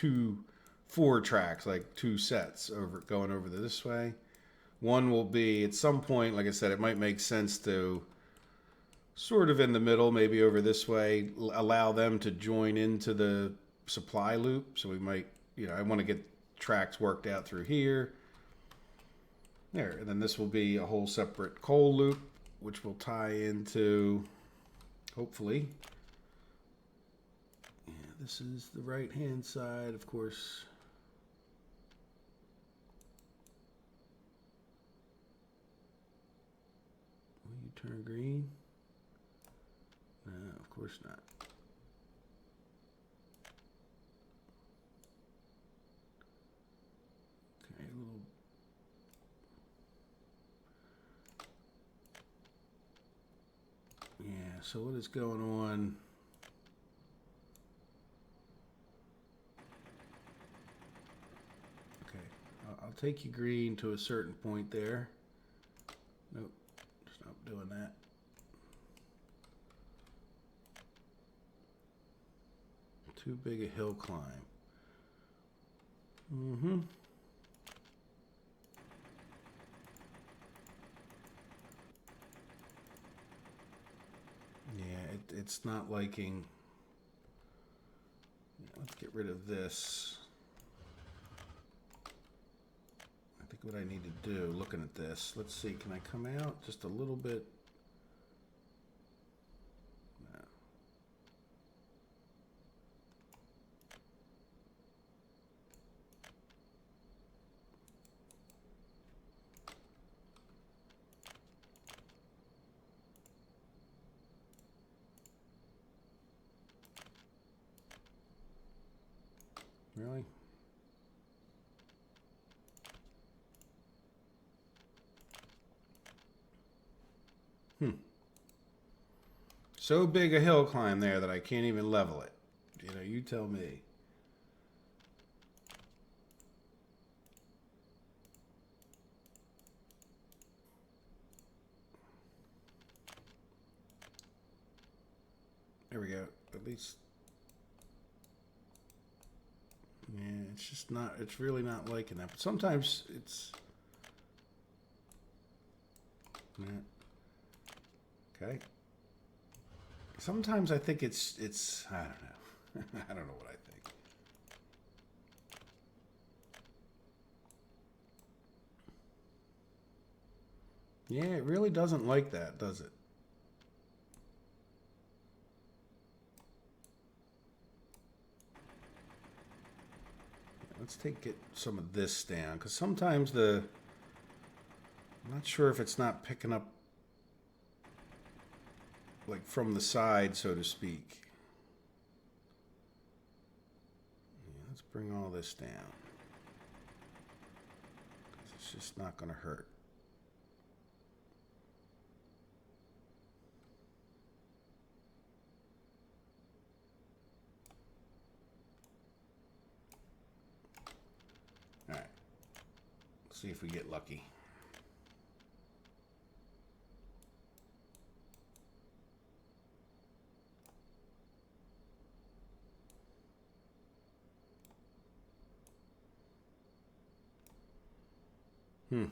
[SPEAKER 1] 4 tracks, like 2 sets going over this way. One will be, at some point, like I said, it might make sense to sort of in the middle, maybe over this way, allow them to join into the supply loop. So we might, I want to get tracks worked out through here. There, and then this will be a whole separate coal loop, which will tie into, hopefully, yeah, this is the right-hand side, of course. Will you turn green? No, of course not. Okay, a little. Yeah, so what is going on? Okay, I'll take you green to a certain point there. Nope, stop doing that. Too big a hill climb. Mm-hmm. Yeah, it's not liking. Let's get rid of this. I think what I need to do, looking at this, let's see, can I come out just a little bit? No. Really? So big a hill climb there that I can't even level it. You tell me. There we go. At least. Yeah, it's just not, it's really not liking that. But sometimes it's. Yeah. Okay. Sometimes I think it's I don't know. I don't know what I think. Yeah, it really doesn't like that, does it? Let's get some of this down, because sometimes I'm not sure if it's not picking up like from the side, so to speak. Yeah, let's bring all this down. It's just not going to hurt. All right. Let's see if we get lucky. Hmm.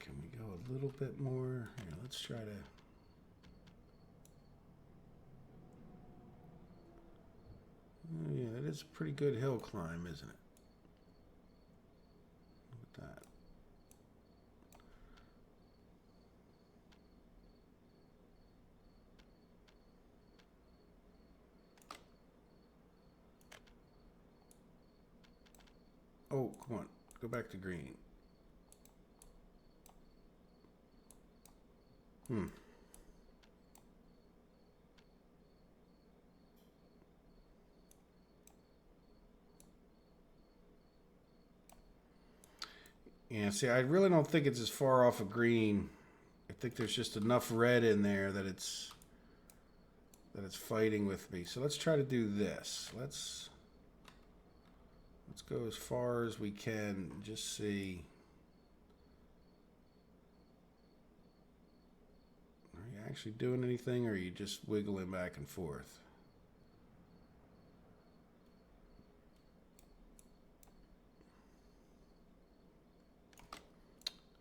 [SPEAKER 1] Can we go a little bit more? Here, let's try to... Oh, yeah, that is a pretty good hill climb, isn't it? Look at that. Oh, come on. Go back to green. Hmm. Yeah, see, I really don't think it's as far off of green. I think there's just enough red in there that it's fighting with me. So let's try to do this. Let's go as far as we can and just see. Are you actually doing anything, or are you just wiggling back and forth?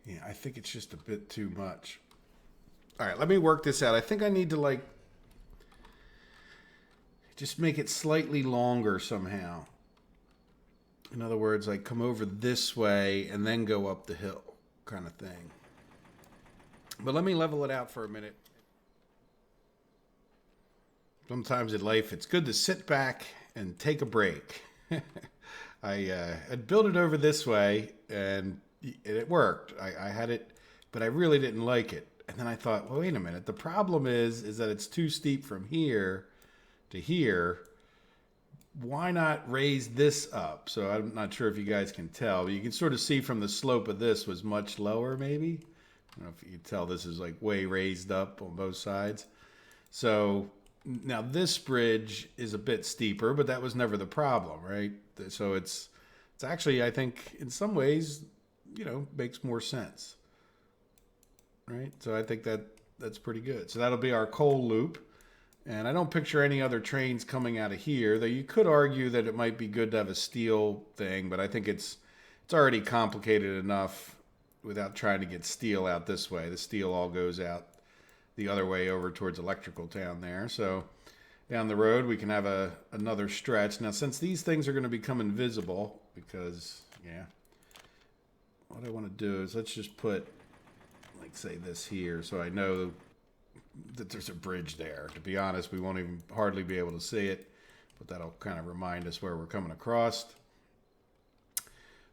[SPEAKER 1] Yeah, I think it's just a bit too much. All right, let me work this out. I think I need to, like, just make it slightly longer somehow. In other words, like come over this way and then go up the hill kind of thing. But let me level it out for a minute. Sometimes in life, it's good to sit back and take a break. I'd built it over this way, and it worked. I had it, but I really didn't like it. And then I thought, well, wait a minute. The problem is that it's too steep from here to here. Why not raise this up? So I'm not sure if you guys can tell, but you can sort of see from the slope of this was much lower, maybe. I don't know if you can tell this is like way raised up on both sides. So now this bridge is a bit steeper, but that was never the problem, right? So it's actually, I think, in some ways, makes more sense, right? So I think that's pretty good. So that'll be our coal loop. And I don't picture any other trains coming out of here, though you could argue that it might be good to have a steel thing, but I think it's already complicated enough without trying to get steel out this way. The steel all goes out the other way over towards Electrical Town there. So down the road, we can have another stretch. Now, since these things are going to become invisible, because, yeah, what I want to do is let's just put, like, say this here, so I know that there's a bridge there. To be honest, we won't even hardly be able to see it, but that'll kind of remind us where we're coming across.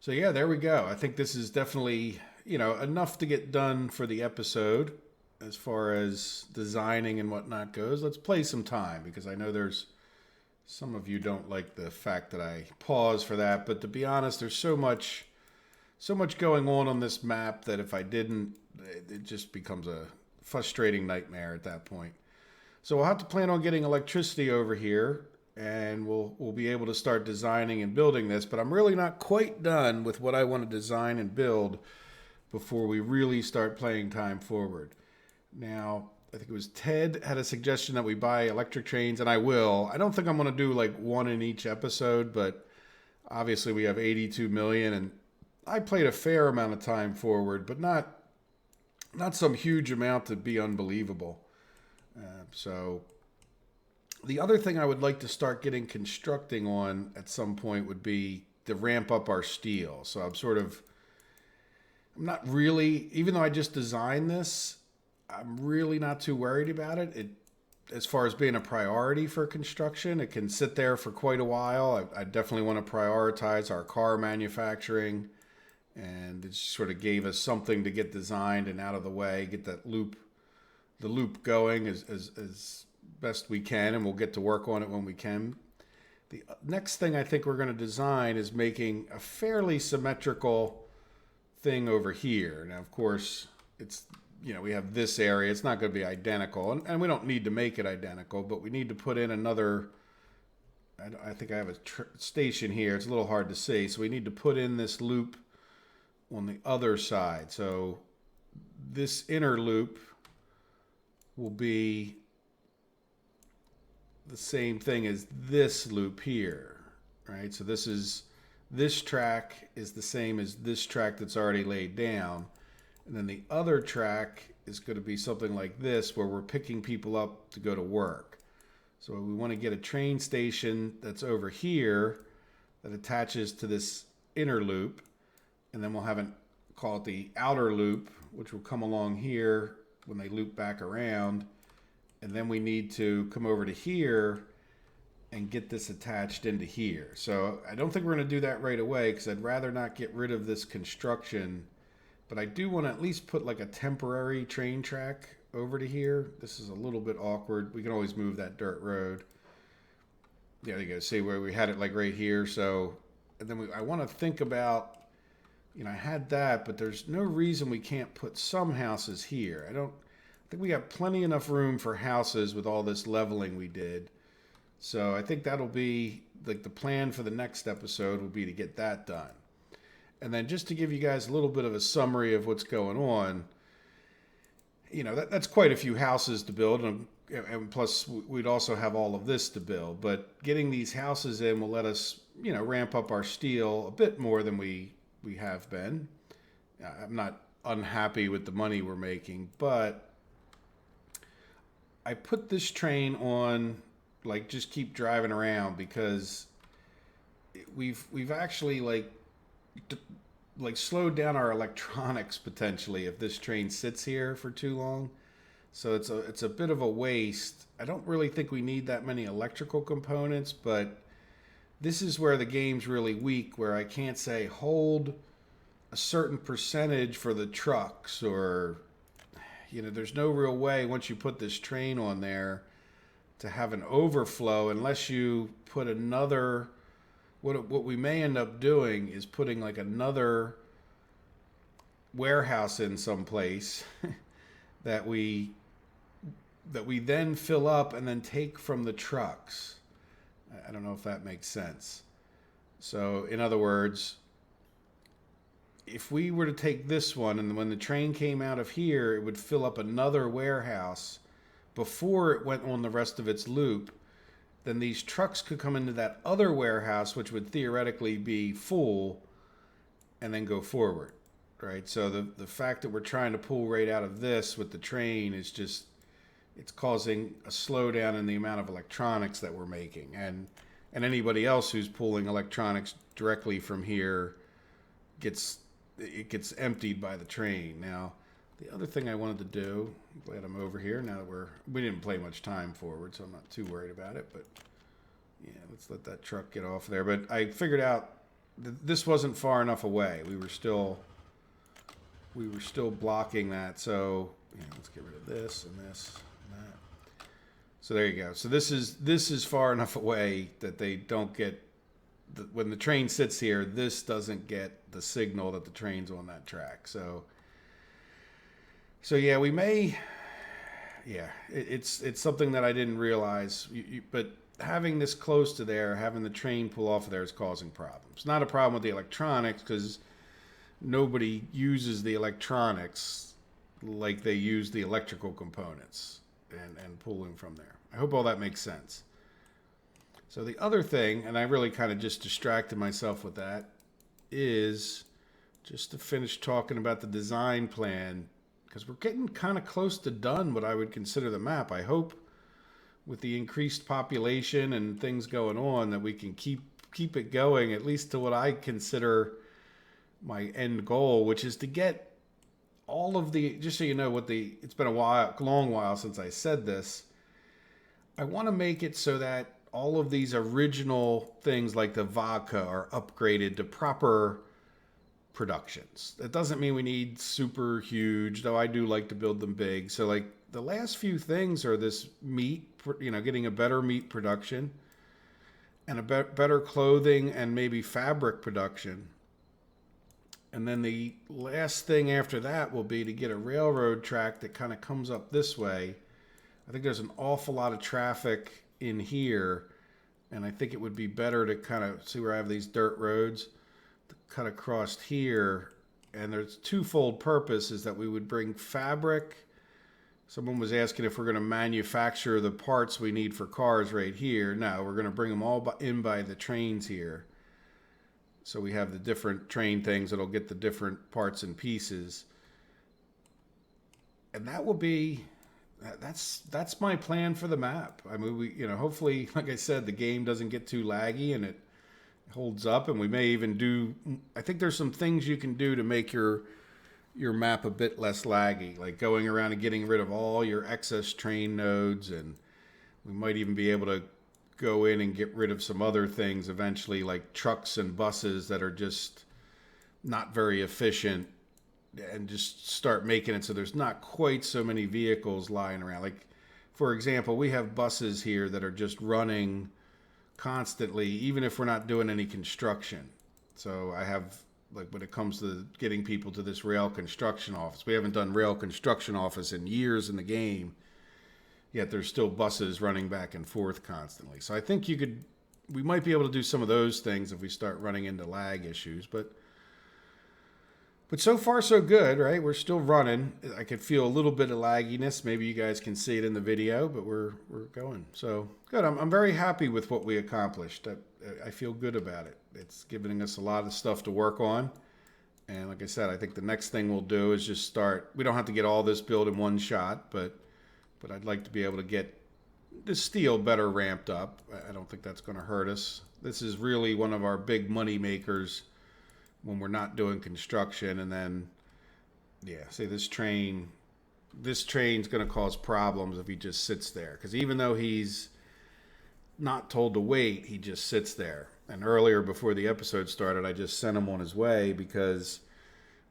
[SPEAKER 1] So yeah, there we go. I think this is definitely, enough to get done for the episode as far as designing and whatnot goes. Let's play some time, because I know there's some of you don't like the fact that I pause for that, but to be honest, there's so much going on this map that if I didn't, it just becomes a frustrating nightmare at that point. So we'll have to plan on getting electricity over here, and we'll be able to start designing and building this, but I'm really not quite done with what I want to design and build before we really start playing time forward. Now, I think it was Ted had a suggestion that we buy electric trains, and I will. I don't think I'm going to do like one in each episode, but obviously we have 82 million, and I played a fair amount of time forward, but not some huge amount to be unbelievable. So the other thing I would like to start getting constructing on at some point would be to ramp up our steel. So I'm not really, even though I just designed this, I'm really not too worried about it. As far as being a priority for construction, it can sit there for quite a while. I definitely want to prioritize our car manufacturing, and it just sort of gave us something to get designed and out of the way, get the loop going as best we can, and we'll get to work on it when we can. The next thing I think we're going to design is making a fairly symmetrical thing over here. Now, of course, it's, we have this area. It's not going to be identical, and we don't need to make it identical, but we need to put in another, I think I have a station here. It's a little hard to see, so we need to put in this loop on the other side. So this inner loop will be the same thing as this loop here, right? So this track is the same as this track that's already laid down. And then the other track is going to be something like this, where we're picking people up to go to work. So we want to get a train station that's over here that attaches to this inner loop. And then we'll have call it the outer loop, which will come along here when they loop back around. And then we need to come over to here and get this attached into here. So I don't think we're going to do that right away, because I'd rather not get rid of this construction. But I do want to at least put like a temporary train track over to here. This is a little bit awkward. We can always move that dirt road. There you go. See where we had it like right here. So, and then I want to think about, I had that, but there's no reason we can't put some houses here. I think we got plenty enough room for houses with all this leveling we did. So I think that'll be like the plan for the next episode will be to get that done. And then just to give you guys a little bit of a summary of what's going on, that's quite a few houses to build. And plus, we'd also have all of this to build. But getting these houses in will let us, ramp up our steel a bit more than we have been. I'm not unhappy with the money we're making, but I put this train on, like, just keep driving around, because we've actually slowed down our electronics potentially if this train sits here for too long. So it's a bit of a waste. I don't really think we need that many electrical components, but this is where the game's really weak, where I can't say hold a certain percentage for the trucks, or there's no real way once you put this train on there to have an overflow, unless you put another. What we may end up doing is putting like another warehouse in someplace that we then fill up and then take from the trucks. I don't know if that makes sense. So in other words, if we were to take this one, and when the train came out of here, it would fill up another warehouse before it went on the rest of its loop, then these trucks could come into that other warehouse, which would theoretically be full, and then go forward, right? So the fact that we're trying to pull right out of this with the train is just, it's causing a slowdown in the amount of electronics that we're making. And anybody else who's pulling electronics directly from here gets emptied by the train. Now, the other thing I wanted to do, I'm glad I'm over here now that we didn't play much time forward, so I'm not too worried about it. But yeah, let's let that truck get off there. But I figured out this wasn't far enough away. We were still blocking that. So let's get rid of this and this and that. So there you go. So this is far enough away that they don't get when the train sits here. This doesn't get the signal that the train's on that track. So yeah, we may, it's something that I didn't realize, but having this close to there, having the train pull off of there is causing problems. Not a problem with the electronics, because nobody uses the electronics like they use the electrical components and pulling from there. I hope all that makes sense. So the other thing, and I really kind of just distracted myself with that, is just to finish talking about the design plan, because we're getting kind of close to done what I would consider the map. I hope with the increased population and things going on that we can keep it going, at least to what I consider my end goal, which is to get all of the, just so you know it's been long while since I said this. I want to make it so that all of these original things like the vodka are upgraded to proper productions. That doesn't mean we need super huge, though I do like to build them big. So like the last few things are this meat, getting a better meat production and a better clothing and maybe fabric production. And then the last thing after that will be to get a railroad track that kind of comes up this way. I think there's an awful lot of traffic in here, and I think it would be better to kind of see where I have these dirt roads to cut across here. And there's twofold purpose, is that we would bring fabric Someone was asking if we're going to manufacture the parts we need for cars right here. No, we're going to bring them all in by the trains here. So we have the different train things that'll get the different parts and pieces. And that will be, that's my plan for the map. I mean, hopefully, like I said, the game doesn't get too laggy and it holds up. And we may even do, I think there's some things you can do to make your map a bit less laggy, like going around and getting rid of all your excess train nodes. And we might even be able to go in and get rid of some other things eventually, like trucks and buses that are just not very efficient, and just start making it so there's not quite so many vehicles lying around. Like, for example, we have buses here that are just running constantly, even if we're not doing any construction. So I have, like, when it comes to getting people to this rail construction office, we haven't done rail construction office in years in the game, yet there's still buses running back and forth constantly. So I think we might be able to do some of those things if we start running into lag issues. But so far so good, right? We're still running. I could feel a little bit of lagginess. Maybe you guys can see it in the video, but we're going. So good. I'm very happy with what we accomplished. I feel good about it. It's giving us a lot of stuff to work on. And like I said, I think the next thing we'll do is just start. We don't have to get all this built in one shot, but I'd like to be able to get the steel better ramped up. I don't think that's going to hurt us. This is really one of our big money makers when we're not doing construction. And then, yeah, see, this train's going to cause problems if he just sits there. Because even though he's not told to wait, he just sits there. And earlier, before the episode started, I just sent him on his way because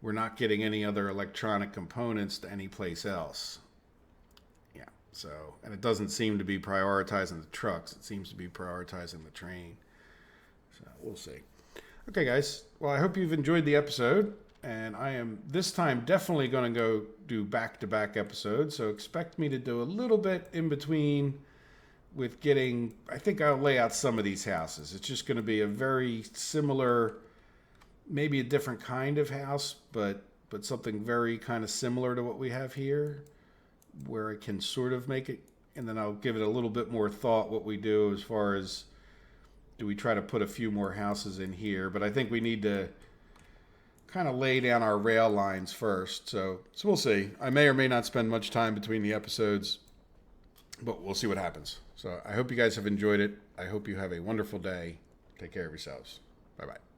[SPEAKER 1] we're not getting any other electronic components to any place else. So, and it doesn't seem to be prioritizing the trucks. It seems to be prioritizing the train. So we'll see. Okay, guys. Well, I hope you've enjoyed the episode. And I am this time definitely going to go do back-to-back episodes. So expect me to do a little bit in between with getting, I think I'll lay out some of these houses. It's just going to be a very similar, maybe a different kind of house, but something very kind of similar to what we have here, where I can sort of make it, and then I'll give it a little bit more thought what we do as far as, do we try to put a few more houses in here? But I think we need to kind of lay down our rail lines first. So we'll see. I may or may not spend much time between the episodes, but we'll see what happens. So I hope you guys have enjoyed it. I hope you have a wonderful day. Take care of yourselves. Bye-bye.